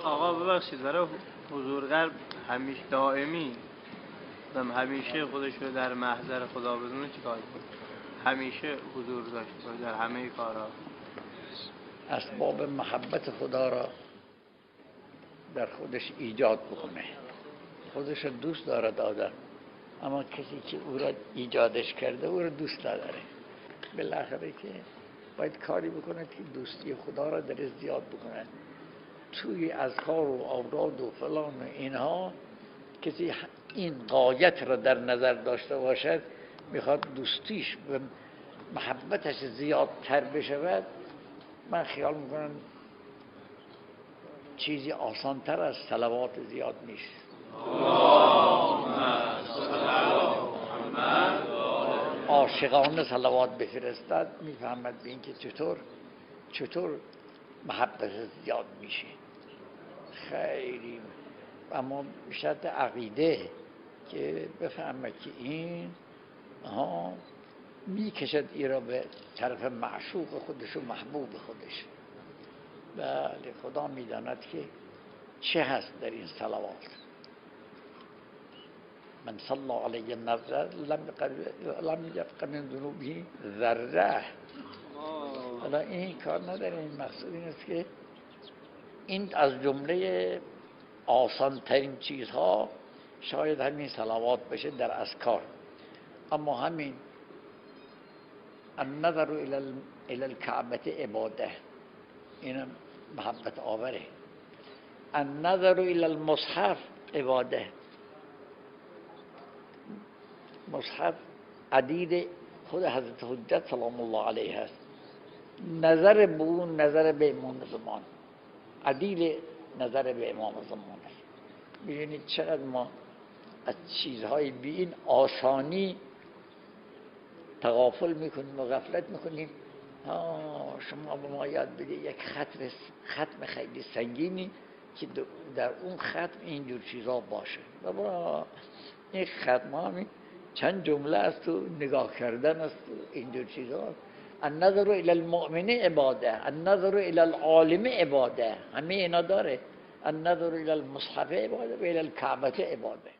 آقا ببخشید برای حضور غرب همیشه دائمی همیشه خودش رو در محضر خدا بدونه چیکار کنه؟ همیشه حضور داشته باشه در همه کارها. اسباب محبت خدا را در خودش ایجاد بکنه. خودش رو دوست دارد آدم، اما کسی که او را ایجادش کرده او را دوست نداره. بالاخره که باید کاری بکنه که دوستی خدا را در زیاد بکنه. توی اذکار و اوراد و فلان و اینها کسی این غایت را در نظر داشته باشد، میخواد دوستیش و محبتش زیادتر بشود، من خیال میکنم چیزی آسانتر از صلوات زیاد نیست. عاشقانه صلوات بفرستد، میفهمد به این که چطور محبت زیاد میشه. خیلی اما شرط عقیده که بفهمه که این میکشد ای را به طرف معشوق خودش و محبوب خودش. بله، خدا میداند که چه هست در این صلوات. من صلی علی النظر لم یبق من ذنوبه ذره. حالا این کار نداره، این مقصود این است که این از جمله آسان ترین چیزها شاید همین صلوات بشه در اذکار. اما همین النظر الى الکعبه عباده، این محبت آوره. النظر الى المصحف عباده. مصحف عدید خود حضرت حجت سلام الله علیه است. نظر به اون نظر به امام زمان، عدیل نظر به امام زمان است. ببینید چقدر ما از چیزهای بی این آسانی تغافل میکنیم و غفلت میکنیم. شما به ما یاد بده یک ختم خیلی سنگینی که در اون ختم اینجور چیزا باشه. بابا این ختم همین چند جمله است و نگاه کردن است و اینجور چیزا. النظر الى المؤمن عباده، النظر الى العالم عباده، همه اینا داره. النظر الى المصحف عباده و الى الکعبه عباده.